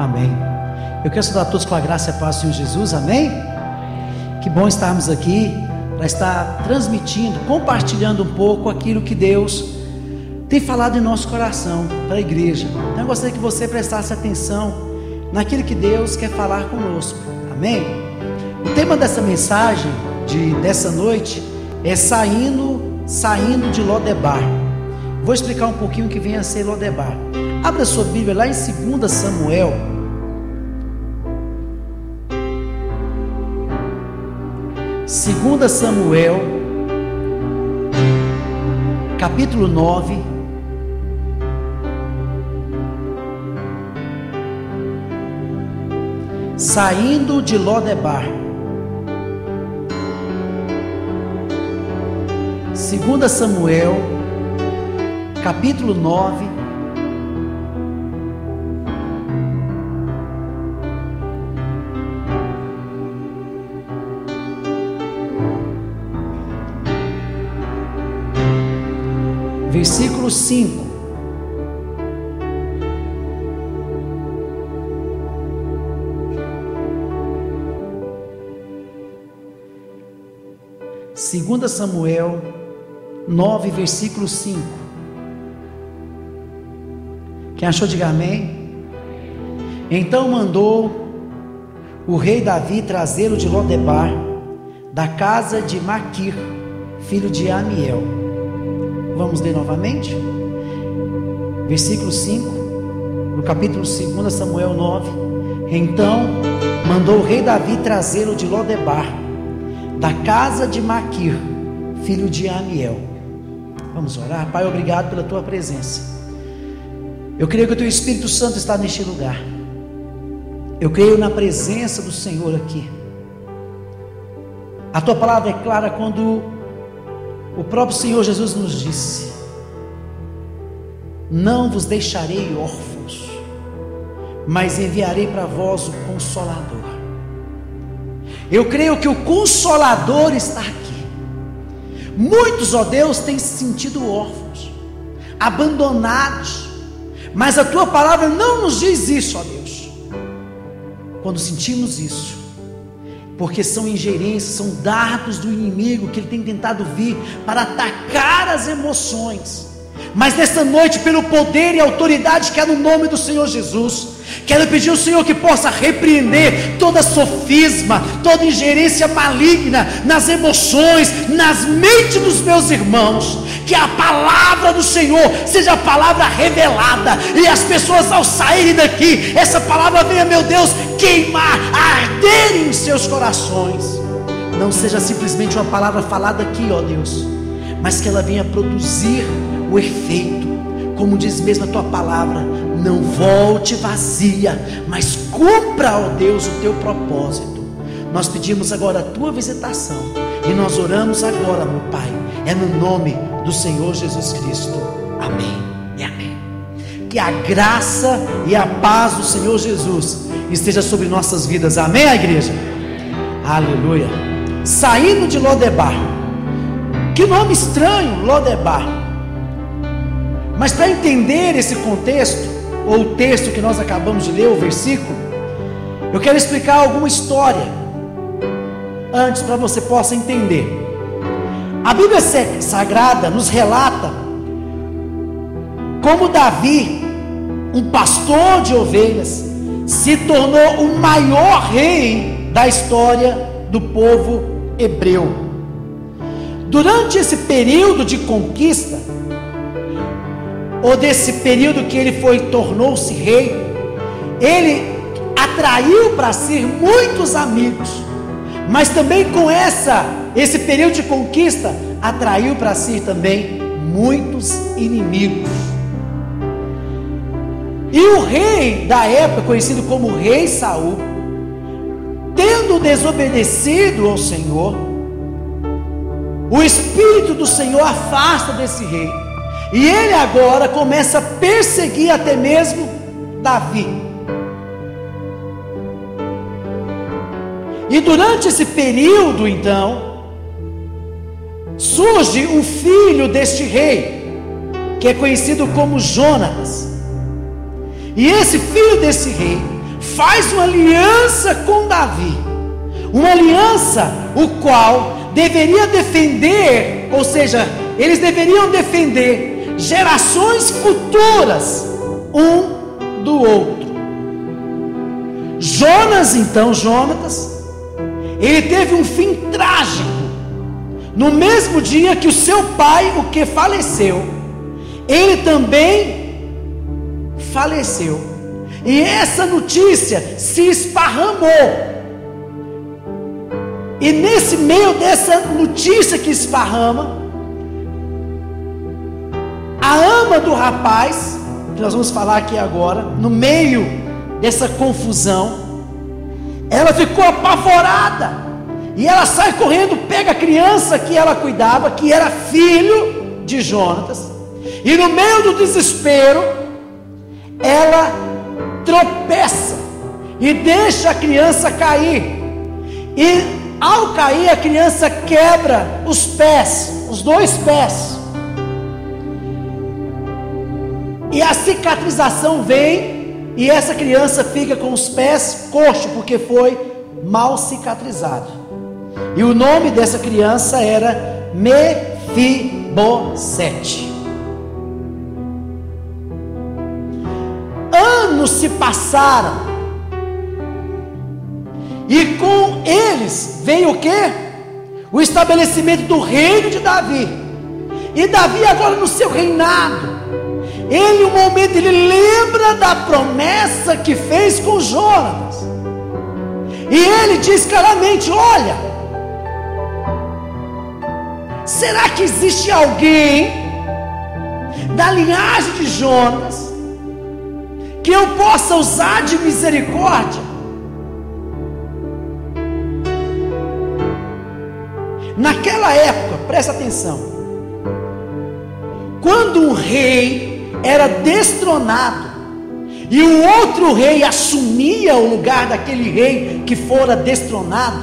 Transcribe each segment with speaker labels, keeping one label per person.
Speaker 1: Amém. Eu quero saudar a todos com a graça e a paz do Senhor Jesus. Amém? Que bom estarmos aqui para estar transmitindo, compartilhando um pouco aquilo que Deus tem falado em nosso coração para a igreja. Então eu gostaria que você prestasse atenção naquilo que Deus quer falar conosco. Amém? O tema dessa mensagem dessa noite é saindo de Lodebar. Vou explicar um pouquinho o que vem a ser Lodebar. Abra sua Bíblia lá em 2 Samuel. Segunda Samuel, capítulo 9, saindo de Lodebar. 2 Samuel, capítulo 9, versículo 5. Segunda Samuel 9, versículo 5. Quem achou, diga amém. Então mandou o rei Davi trazê-lo de Lodebar, da casa de Maquir, filho de Amiel. Vamos ler novamente, versículo 5, no capítulo 2 Samuel 9. Então mandou o rei Davi trazê-lo de Lodebar, da casa de Maquir, filho de Amiel. Vamos orar. Pai, obrigado pela tua presença. Eu creio que o teu Espírito Santo está neste lugar. Eu creio na presença do Senhor aqui. A tua palavra é clara quando o próprio Senhor Jesus nos disse: não vos deixarei órfãos, mas enviarei para vós o Consolador. Eu creio que o Consolador está aqui. Muitos, ó Deus, têm se sentido órfãos, abandonados, mas a tua palavra não nos diz isso, ó Deus. Quando sentimos isso, porque são ingerências, são dardos do inimigo que ele tem tentado vir para atacar as emoções. Mas nesta noite, pelo poder e autoridade que há no nome do Senhor Jesus, quero pedir ao Senhor que possa repreender toda sofisma, toda ingerência maligna nas emoções, nas mentes dos meus irmãos. Que a palavra do Senhor seja a palavra revelada, e as pessoas ao saírem daqui, essa palavra venha, meu Deus, queimar, arder em seus corações. Não seja simplesmente uma palavra falada aqui, ó Deus, mas que ela venha produzir o efeito, como diz mesmo a tua palavra: não volte vazia, mas cumpra, ó Deus, o teu propósito. Nós pedimos agora a tua visitação, e nós oramos agora, meu Pai, é no nome do Senhor Jesus Cristo. Amém e amém. Que a graça e a paz do Senhor Jesus esteja sobre nossas vidas. Amém, a igreja? Aleluia. Saindo de Lodebar. Que nome estranho, Lodebar. Mas para entender esse contexto, ou o texto que nós acabamos de ler, o versículo, eu quero explicar alguma história antes, para você possa entender. A Bíblia Sagrada nos relata como Davi, um pastor de ovelhas, se tornou o maior rei da história do povo hebreu. Durante esse período de conquista, ou desse período que ele tornou-se rei, ele atraiu para si muitos amigos, mas também com esse período de conquista, atraiu para si também muitos inimigos. E o rei da época, conhecido como Rei Saul, tendo desobedecido ao Senhor, o Espírito do Senhor afasta desse rei, e ele agora começa a perseguir até mesmo Davi. E durante esse período, então, surge um filho deste rei, que é conhecido como Jonatas. E esse filho desse rei faz uma aliança com Davi, uma aliança o qual deveria defender, ou seja, eles deveriam defender gerações futuras um do outro. Jonatas, ele teve um fim trágico. No mesmo dia que o seu pai, o que faleceu, ele também faleceu. E essa notícia se esparramou. E nesse meio dessa notícia que esparrama, a ama do rapaz, que nós vamos falar aqui agora, no meio dessa confusão, ela ficou apavorada. E ela sai correndo, pega a criança que ela cuidava, que era filho de Jonatas, e no meio do desespero, ela tropeça e deixa a criança cair. E ao cair, a criança quebra os pés, os 2 pés. E a cicatrização vem, e essa criança fica com os pés coxos, porque foi mal cicatrizado. E o nome dessa criança era Mefibosete. Anos se passaram, e com eles veio o quê? O estabelecimento do reino de Davi. E Davi agora no seu reinado, ele, um momento, ele lembra da promessa que fez com Jonatas. E ele diz claramente: olha, será que existe alguém da linhagem de Jonatas que eu possa usar de misericórdia? Naquela época, presta atenção, quando um rei era destronado e o outro rei assumia o lugar daquele rei que fora destronado,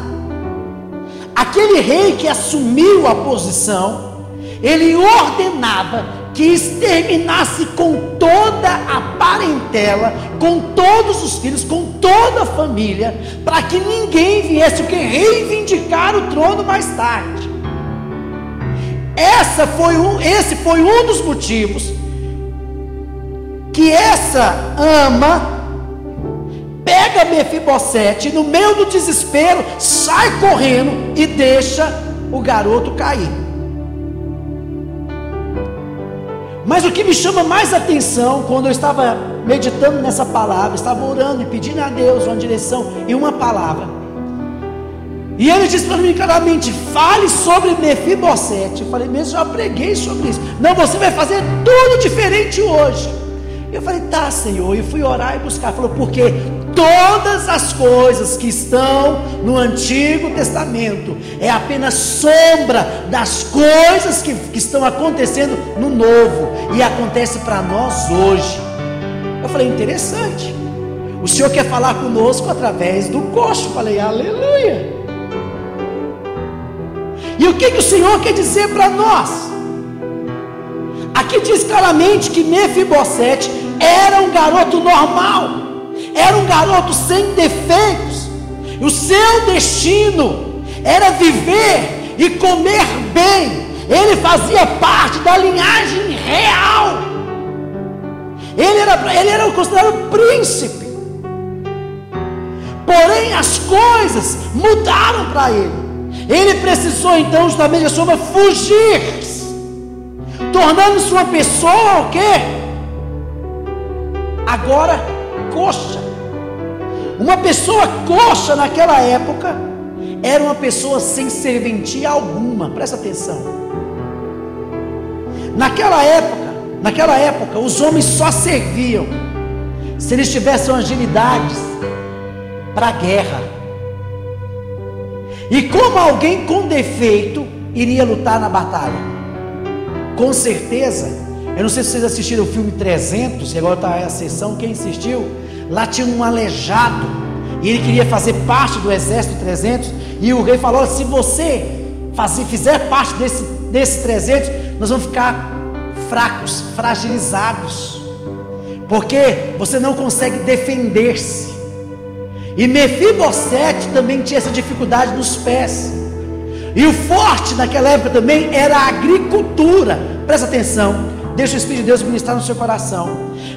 Speaker 1: aquele rei que assumiu a posição, ele ordenava que exterminasse com toda a parentela, com todos os filhos, com toda a família, para que ninguém viesse o que reivindicar o trono mais tarde. Esse foi um dos motivos que essa ama pega Mefibosete, no meio do desespero, sai correndo e deixa o garoto cair. Mas o que me chama mais atenção, quando eu estava meditando nessa palavra, estava orando e pedindo a Deus uma direção e uma palavra, e ele disse para mim claramente: fale sobre Mefibosete. Eu falei: mesmo, já preguei sobre isso. Não, você vai fazer tudo diferente hoje. Eu falei: tá, Senhor. E fui orar e buscar. Falou: porque todas as coisas que estão no Antigo Testamento é apenas sombra das coisas que estão acontecendo no Novo, e acontece para nós hoje. Eu falei: interessante, o Senhor quer falar conosco através do coxo. Falei: aleluia. E o que o Senhor quer dizer para nós? Aqui diz claramente que Mefibosete era um garoto normal, era um garoto sem defeitos. O seu destino era viver e comer bem. Ele fazia parte da linhagem real. Ele era considerado príncipe. Porém, as coisas mudaram para ele. Ele precisou então justamente da sua fugir, tornando-se uma pessoa o quê? Agora coxa. Uma pessoa coxa naquela época era uma pessoa sem serventia alguma. Presta atenção. Naquela época os homens só serviam se eles tivessem agilidades para a guerra. E como alguém com defeito iria lutar na batalha? Com certeza, eu não sei se vocês assistiram o filme 300, que agora está a sessão, quem assistiu, lá tinha um aleijado, e ele queria fazer parte do exército 300, e o rei falou: se você fizer parte desses 300, nós vamos ficar fracos, fragilizados, porque você não consegue defender-se. E Mefibosete também tinha essa dificuldade nos pés. E o forte naquela época também era a agricultura. Presta atenção, deixa o Espírito de Deus ministrar no seu coração.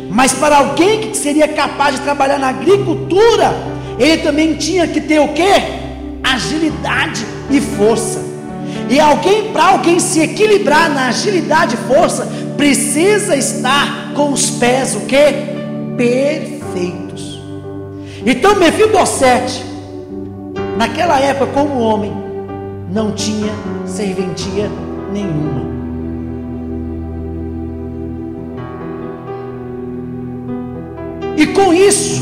Speaker 1: Mas para alguém que seria capaz de trabalhar na agricultura, ele também tinha que ter o quê? Agilidade e força. E para alguém se equilibrar na agilidade e força, precisa estar com os pés o quê? Perfeitos. Então Mefibosete, naquela época como homem, não tinha serventia nenhuma. E com isso,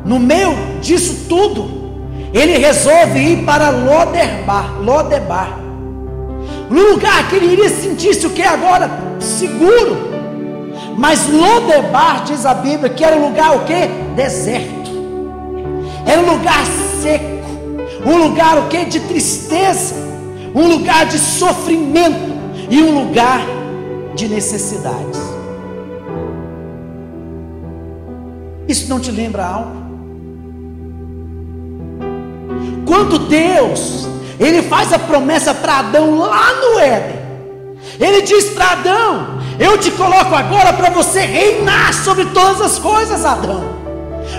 Speaker 1: no meio disso tudo, ele resolve ir para Lodebar, no lugar que ele iria sentir-se o que agora? Seguro. Mas Lodebar, diz a Bíblia, que era um lugar o que? Deserto. Era um lugar seco, um lugar o que? De tristeza, um lugar de sofrimento e um lugar de necessidades. Isso não te lembra algo? Quando Deus, Ele faz a promessa para Adão lá no Éden, Ele diz para Adão: eu te coloco agora para você reinar sobre todas as coisas, Adão.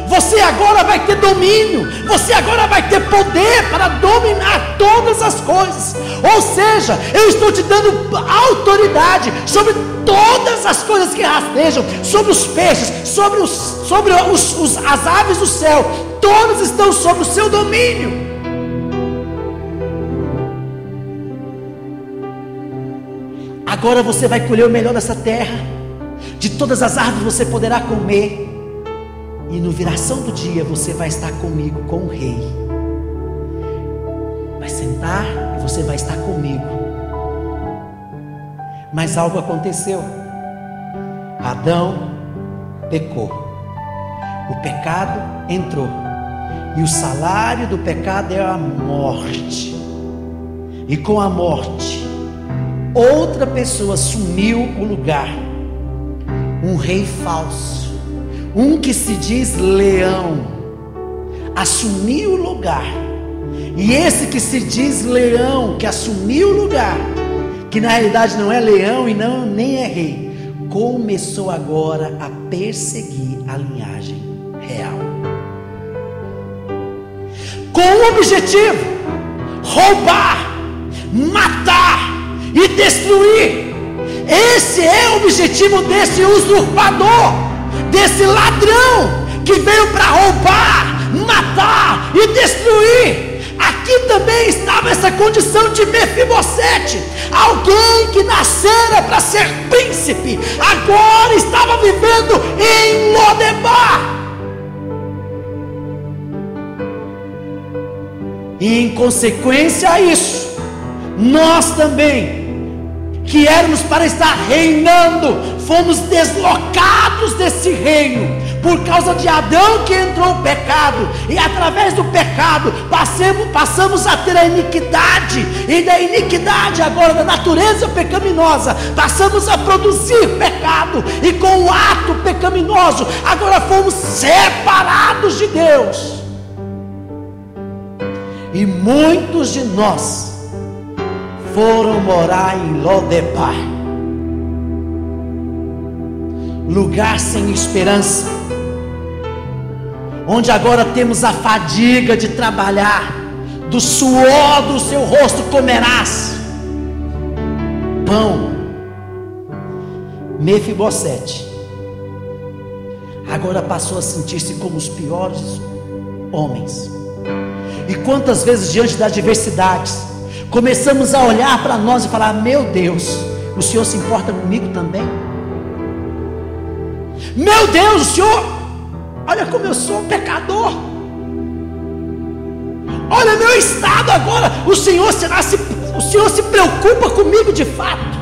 Speaker 1: Você agora vai ter domínio, você agora vai ter poder para dominar todas as coisas. Ou seja, eu estou te dando autoridade sobre todas as coisas que rastejam, sobre os peixes, sobre as aves do céu, todas estão sob o seu domínio. Agora você vai colher o melhor dessa terra, de todas as árvores você poderá comer, e no viração do dia você vai estar comigo, com o rei. Vai sentar e você vai estar comigo. Mas algo aconteceu. Adão pecou, o pecado entrou, e o salário do pecado é a morte. E com a morte, outra pessoa assumiu o lugar, um rei falso, um que se diz leão, assumiu o lugar. E esse que se diz leão, que assumiu o lugar, que na realidade não é leão e nem é rei, começou agora a perseguir a linhagem real, com o objetivo: roubar, matar e destruir. Esse é o objetivo desse usurpador, desse ladrão que veio para roubar, matar e destruir. Aqui também estava essa condição de Mefibosete, alguém que nascera para ser príncipe, agora estava vivendo em Lodebar. E em consequência a isso, nós também, que éramos para estar reinando, fomos deslocados desse reino, por causa de Adão, que entrou o pecado, e através do pecado passamos a ter a iniquidade, e da iniquidade agora, da natureza pecaminosa, passamos a produzir pecado, e com o ato pecaminoso, agora fomos separados de Deus. E muitos de nós foram morar em Lodebar, lugar sem esperança, onde agora temos a fadiga de trabalhar, do suor do seu rosto comerás pão. Mefibosete agora passou a sentir-se como os piores homens. E quantas vezes diante das adversidades começamos a olhar para nós e falar: meu Deus, o Senhor se importa comigo também? Meu Deus, o Senhor, olha como eu sou um pecador, olha meu estado agora, o Senhor se preocupa comigo de fato?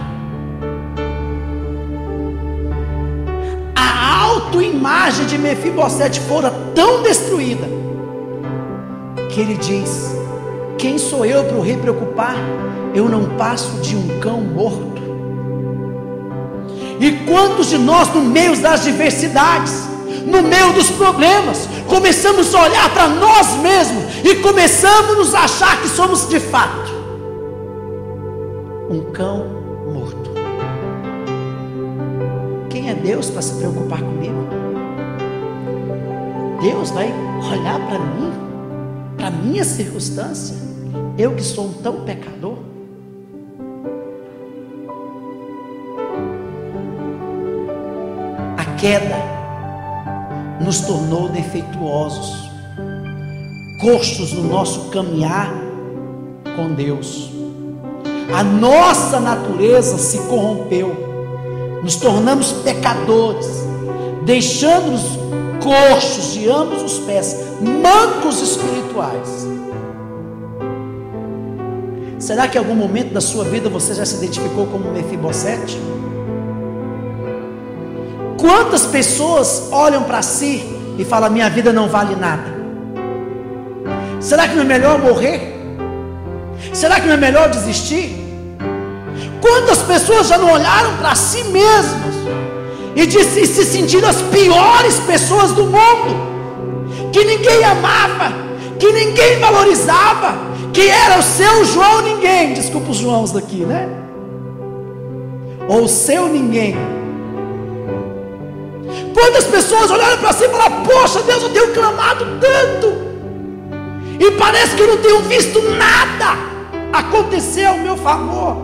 Speaker 1: A autoimagem de Mefibosete fora tão destruída, que ele diz: quem sou eu para o rei preocupar? Eu não passo de um cão morto. E quantos de nós, no meio das adversidades, no meio dos problemas, começamos a olhar para nós mesmos e começamos a nos achar que somos de fato um cão morto. Quem é Deus para se preocupar comigo? Deus vai olhar para mim, para a minha circunstância, eu que sou um tão pecador? A queda nos tornou defeituosos, coxos no nosso caminhar com Deus. A nossa natureza se corrompeu, nos tornamos pecadores, deixando-nos coxos de ambos os pés, mancos espirituais. Será que em algum momento da sua vida você já se identificou como Mefibosete? Quantas pessoas olham para si e falam: minha vida não vale nada? Será que não é melhor morrer? Será que não é melhor desistir? Quantas pessoas já não olharam para si mesmos e se sentiram as piores pessoas do mundo, que ninguém amava, que ninguém valorizava, que era o seu João ninguém, desculpa os Joãos daqui, né? Ou o seu ninguém. Quantas pessoas olharam para si e falaram: poxa Deus, eu tenho clamado tanto, e parece que eu não tenho visto nada acontecer ao meu favor.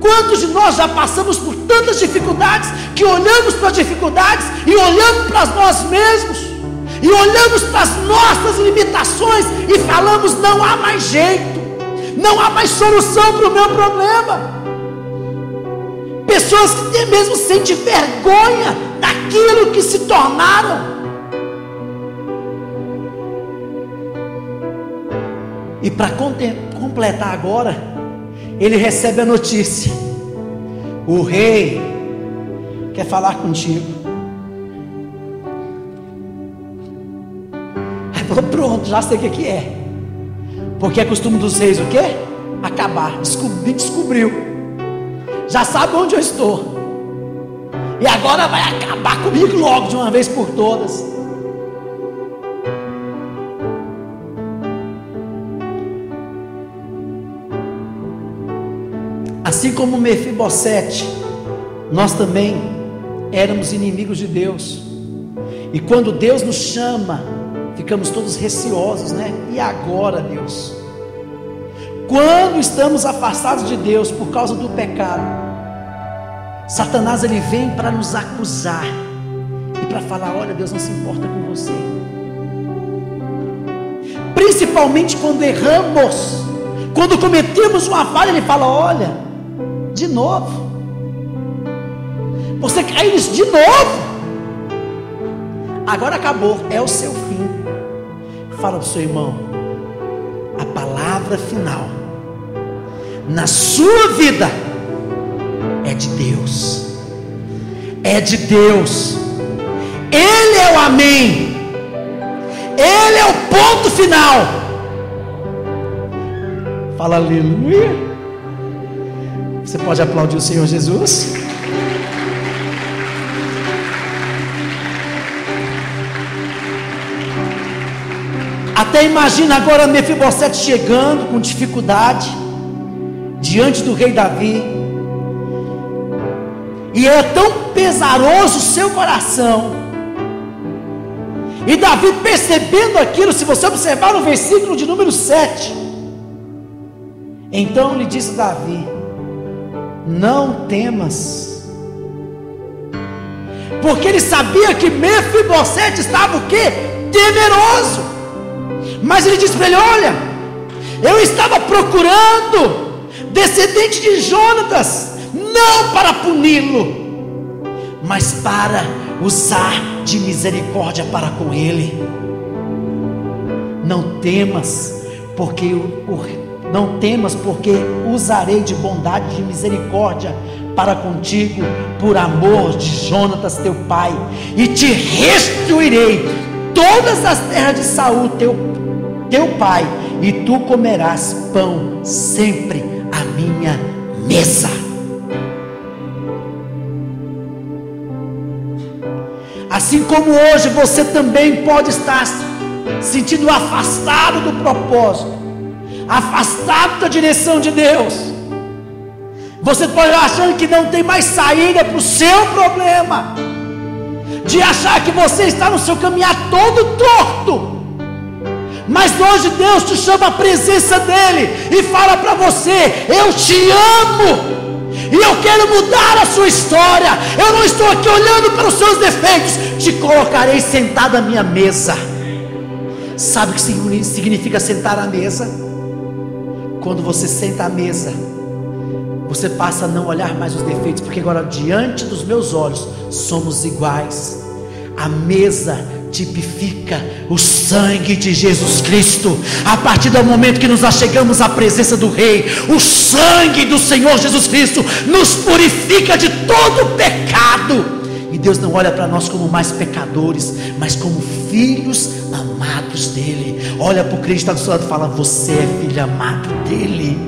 Speaker 1: Quantos de nós já passamos por tantas dificuldades, que olhamos para as dificuldades e olhamos para nós mesmos, e olhamos para as nossas limitações e falamos: não há mais jeito, não há mais solução para o meu problema. Pessoas que até mesmo sentem vergonha daquilo que se tornaram. E para completar agora, ele recebe a notícia: o rei quer falar contigo. Aí falou: pronto, já sei o que é. Porque é costume dos reis o quê? Acabar. Descobriu. Já sabe onde eu estou, e agora vai acabar comigo logo de uma vez por todas. Assim como Mefibosete, nós também éramos inimigos de Deus, e quando Deus nos chama, ficamos todos receosos, né? E agora, Deus? Quando estamos afastados de Deus por causa do pecado, Satanás ele vem para nos acusar e para falar: olha, Deus não se importa com você. Principalmente quando erramos, quando cometemos uma falha, ele fala: olha, de novo, você caiu nisso de novo, agora acabou, é o seu fim. Fala para o seu irmão: a palavra final na sua vida é de Deus, é de Deus. Ele é o amém, Ele é o ponto final. Fala aleluia. Você pode aplaudir o Senhor Jesus? Até imagina agora Mefibosete chegando com dificuldade diante do rei Davi, e é tão pesaroso o seu coração, e Davi percebendo aquilo, se você observar no versículo de número 7, então lhe disse Davi: não temas, porque ele sabia que Mefibosete estava o quê? Temeroso. Mas ele disse para ele: olha, eu estava procurando descendente de Jonatas, não para puni-lo, mas para usar de misericórdia para com ele. Não temas, porque usarei de bondade e de misericórdia para contigo, por amor de Jonatas teu pai, e te restituirei todas as terras de Saul teu pai, e tu comerás pão sempre à minha mesa. Assim como hoje você também pode estar sentindo afastado do propósito, afastado da direção de Deus. Você pode estar achando que não tem mais saída para o seu problema, de achar que você está no seu caminhar todo torto. Mas hoje Deus te chama à presença dEle e fala para você: eu te amo e eu quero mudar a sua história. Eu não estou aqui olhando para os seus defeitos, te colocarei sentado à minha mesa. Sabe o que significa sentar à mesa? Quando você senta à mesa, você passa a não olhar mais os defeitos, porque agora diante dos meus olhos somos iguais. A mesa tipifica o sangue de Jesus Cristo. A partir do momento que nos achegamos à presença do Rei, o sangue do Senhor Jesus Cristo nos purifica de todo pecado. E Deus não olha para nós como mais pecadores, mas como filhos amados dEle. Olha para o crente que está do seu lado e fala: você é filho amado dEle.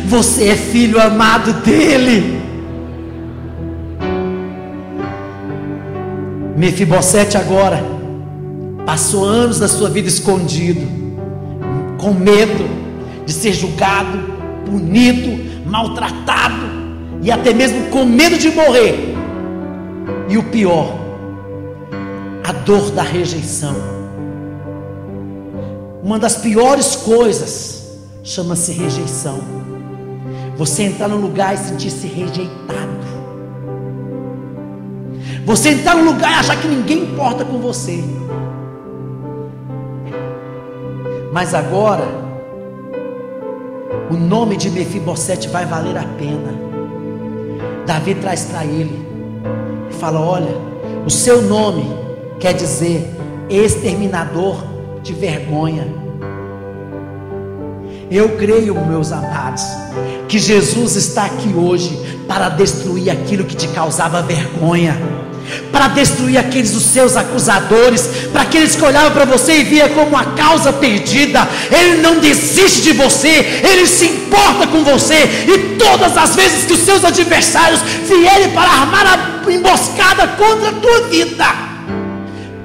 Speaker 1: Você é filho amado dEle. Mefibosete agora passou anos da sua vida escondido, com medo de ser julgado, punido, maltratado e até mesmo com medo de morrer. E o pior, a dor da rejeição. Uma das piores coisas chama-se rejeição. Você entrar num lugar e sentir-se rejeitado. Você entrar num lugar e achar que ninguém importa com você. Mas agora, o nome de Mefibosete vai valer a pena. Davi traz para ele e fala: olha, o seu nome quer dizer exterminador de vergonha. Eu creio, meus amados, que Jesus está aqui hoje para destruir aquilo que te causava vergonha, para destruir aqueles os seus acusadores, para aqueles que olhavam para você e via como uma causa perdida. Ele não desiste de você, Ele se importa com você. E todas as vezes que os seus adversários vierem para armar a emboscada contra a tua vida,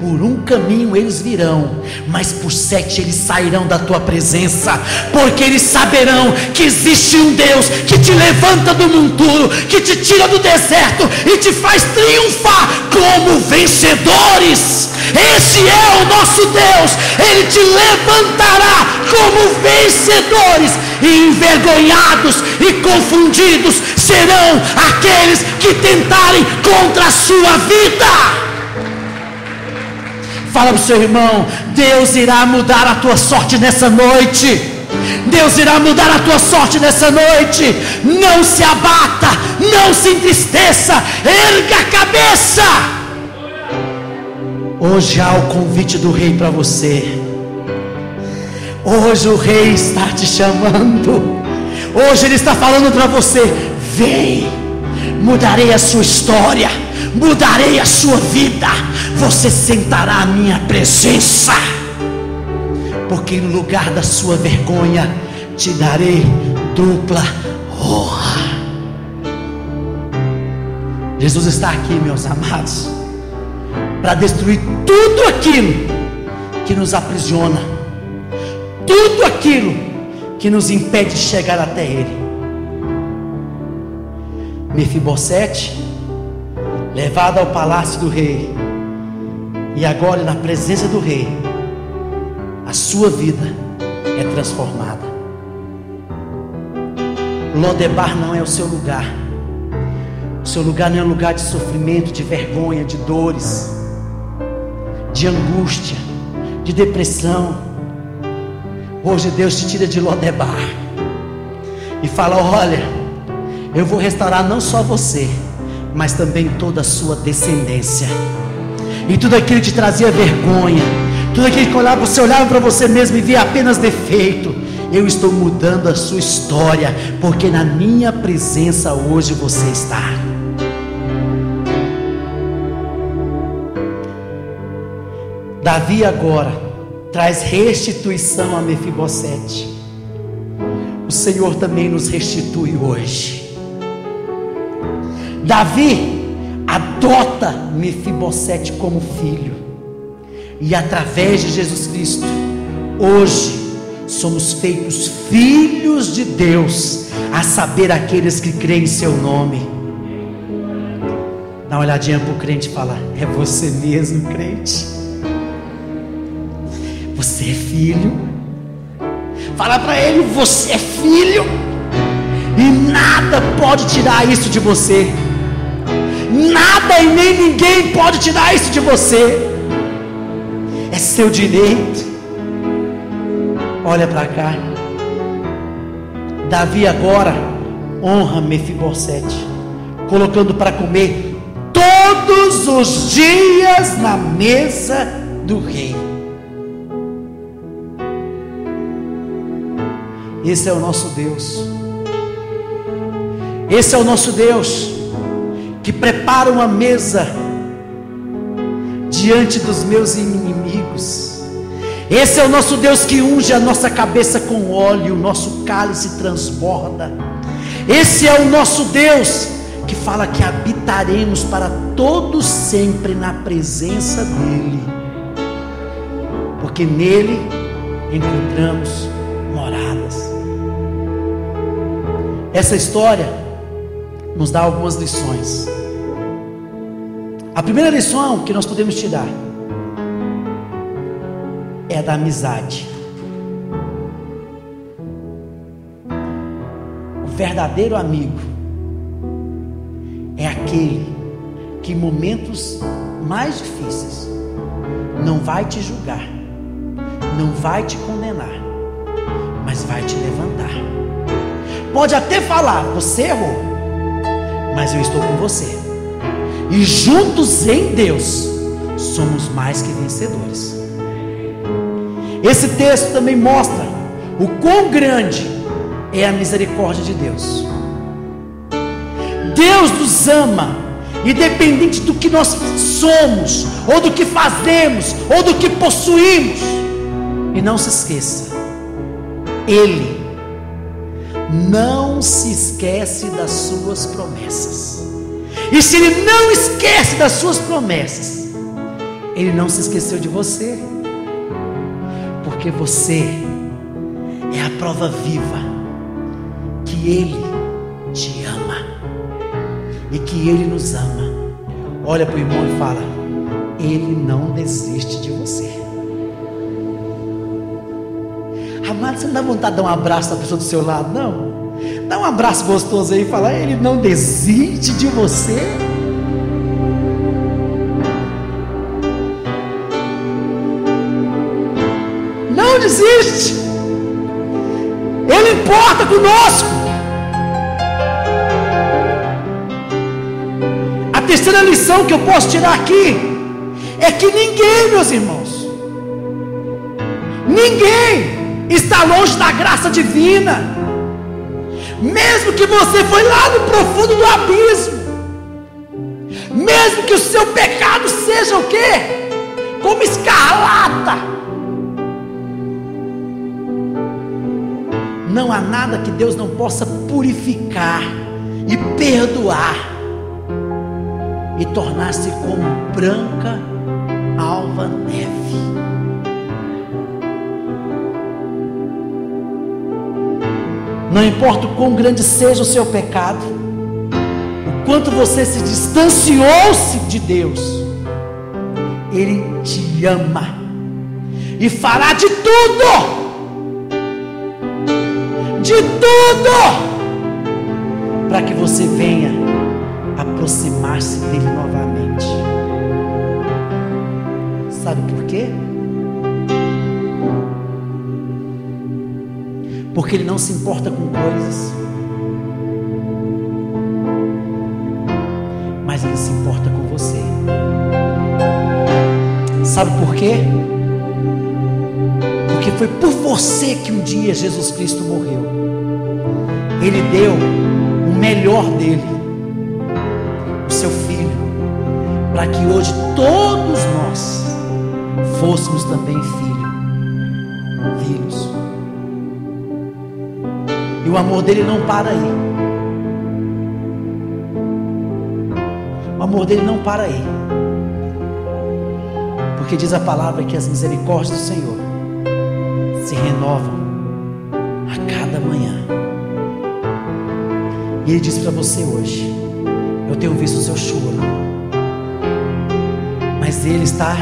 Speaker 1: por um caminho eles virão, mas por 7 eles sairão da tua presença, porque eles saberão que existe um Deus que te levanta do monturo, que te tira do deserto e te faz triunfar como vencedores. Esse é o nosso Deus. Ele te levantará como vencedores, e envergonhados e confundidos serão aqueles que tentarem contra a sua vida. Fala para o seu irmão: Deus irá mudar a tua sorte nessa noite. Deus irá mudar a tua sorte nessa noite. Não se abata, não se entristeça, erga a cabeça. Hoje há o convite do Rei para você. Hoje o Rei está te chamando. Hoje Ele está falando para você: vem, mudarei a sua história, mudarei a sua vida. Você sentará à minha presença, porque no lugar da sua vergonha te darei dupla honra. Jesus está aqui, meus amados, para destruir tudo aquilo que nos aprisiona, tudo aquilo que nos impede de chegar até Ele. Mefibosete, levado ao palácio do rei, e agora na presença do rei, a sua vida é transformada. Lodebar não é o seu lugar. O seu lugar não é um lugar de sofrimento, de vergonha, de dores, de angústia, de depressão. Hoje Deus te tira de Lodebar e fala: olha, eu vou restaurar não só você, mas também toda a sua descendência. E tudo aquilo que te trazia vergonha, tudo aquilo que você olhava para você mesmo e via apenas defeito, eu estou mudando a sua história, porque na minha presença hoje você está. Davi agora traz restituição a Mefibosete. O Senhor também nos restitui hoje. Davi adota Mefibosete como filho, e através de Jesus Cristo, hoje somos feitos filhos de Deus, a saber, aqueles que creem em seu nome. Dá uma olhadinha para o crente e fala: é você mesmo, crente? Você é filho? Fala para ele: você é filho, e nada pode tirar isso de você. Nada e nem ninguém pode tirar isso de você. É seu direito. Olha para cá. Davi agora honra Mefibosete, colocando para comer todos os dias na mesa do rei. Esse é o nosso Deus. Esse é o nosso Deus, que prepara uma mesa diante dos meus inimigos. Esse é o nosso Deus que unge a nossa cabeça com óleo, o nosso cálice transborda. Esse é o nosso Deus que fala que habitaremos para todos sempre na presença dEle, porque nele encontramos moradas. Essa história nos dá algumas lições. A primeira lição que nós podemos tirar é a da amizade. O verdadeiro amigo é aquele que em momentos mais difíceis não vai te julgar, não vai te condenar, mas vai te levantar. Pode até falar: você errou, mas eu estou com você, e juntos em Deus somos mais que vencedores. Esse texto também mostra o quão grande é a misericórdia de Deus. Deus nos ama, independente do que nós somos, ou do que fazemos, ou do que possuímos. E não se esqueça, Ele não se esquece das suas promessas. E se Ele não esquece das suas promessas, Ele não se esqueceu de você, porque você é a prova viva que Ele te ama e que Ele nos ama. Olha para o irmão e fala: Ele não desiste de você. Amado, você não dá vontade de dar um abraço na pessoa do seu lado, não? Dá um abraço gostoso aí e fala: Ele não desiste de você. Não desiste. Ele importa conosco. A terceira lição que eu posso tirar aqui é que ninguém, meus irmãos, ninguém está longe da graça divina. Mesmo que você foi lá no profundo do abismo, mesmo que o seu pecado seja o quê? Como escarlata, não há nada que Deus não possa purificar e perdoar e tornar-se como branca alva neve. Não importa o quão grande seja o seu pecado, o quanto você se distanciou-se de Deus, Ele te ama e fará de tudo para que você venha aproximar-se dele novamente. Sabe por quê? Porque Ele não se importa com coisas, mas Ele se importa com você. Sabe por quê? Porque foi por você que um dia Jesus Cristo morreu. Ele deu o melhor dele, o seu Filho, para que hoje todos nós fôssemos também filhos. E o amor dele não para aí. O amor dele não para aí, porque diz a palavra que as misericórdias do Senhor se renovam a cada manhã. E Ele diz para você hoje: eu tenho visto o seu choro, mas ele está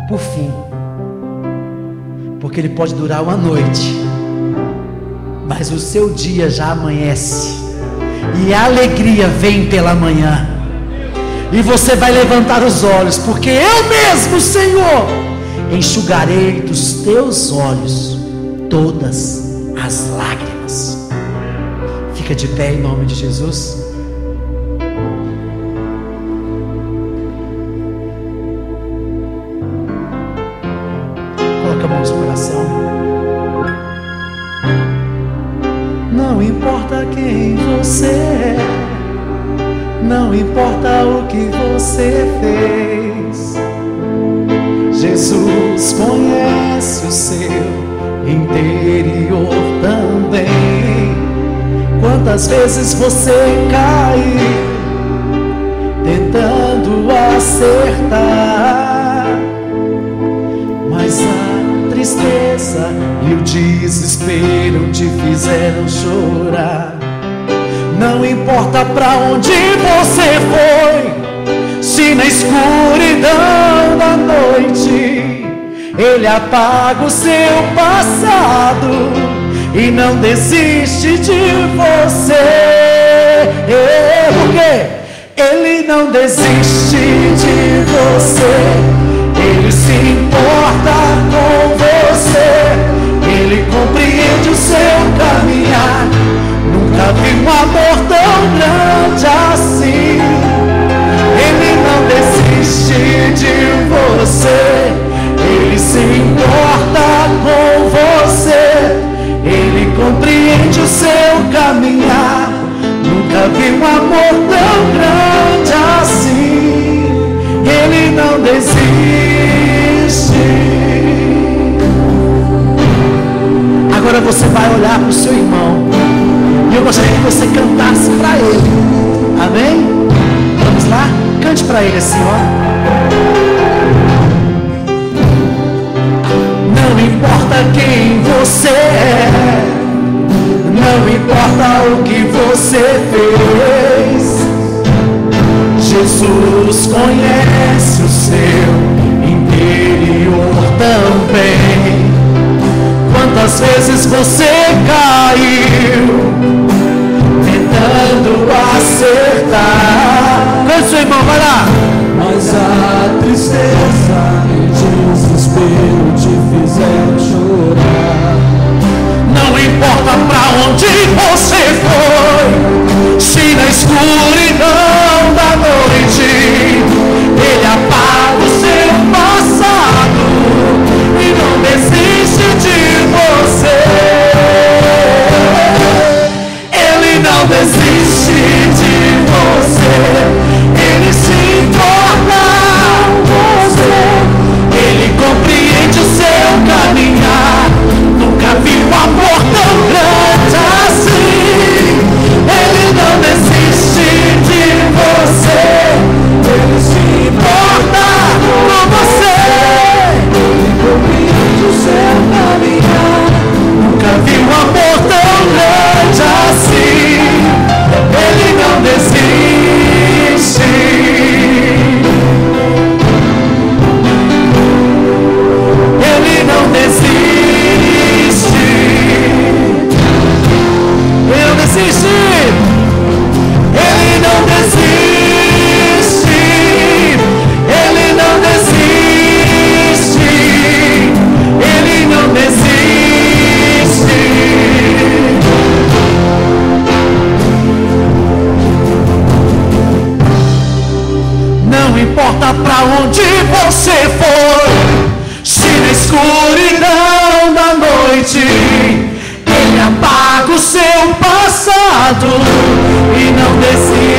Speaker 1: por fim, porque ele pode durar uma noite, mas o seu dia já amanhece, e a alegria vem pela manhã, e você vai levantar os olhos, porque eu mesmo, Senhor, enxugarei dos teus olhos todas as lágrimas. Fica de pé em nome de Jesus. Coloca a mão no coração. Não importa quem você é, não importa o que você fez, Jesus conhece o seu interior também. Quantas vezes você caiu tentando acertar, mas a tristeza e o desespero te fizeram chorar. Não importa pra onde você foi, se na escuridão da noite Ele apaga o seu passado e não desiste de você. Porque Ele não desiste de você, Ele se importa com você, Ele compreende o seu caminhar. Nunca vi um amor tão grande assim. Ele não desiste de você, Ele se importa com você, Ele compreende o seu caminhar. Nunca vi um amor tão grande assim. Ele não desiste. Agora você vai olhar para o seu irmão, e eu gostaria que você cantasse para ele. Amém? Vamos lá? Cante para ele assim, ó. Não importa quem você é, não importa o que você fez, Jesus conhece o seu interior também. Quantas vezes você caiu tentando acertar? Cante, seu irmão, vai lá.
Speaker 2: Mas a tristeza e o desespero te fizeram chorar.
Speaker 1: Não importa pra onde você foi, se na escuridão da noite Ele apaga o seu passado e não desiste de você. Ele não desiste de você, Ele se importa com você, Ele compreende o seu caminhar. Nunca vi um amor tão grande assim. Ele não desiste de você, Ele se importa com você, Ele compreende o seu caminhar. Nunca vi um amor tão grande assim. Ele não desiste. Ele não desiste. Ele não desiste. Ele não desiste. Ele não desiste. Ele não desiste. Não importa pra onde você for, se na escuridão da noite Ele apaga o seu passado e não desiste.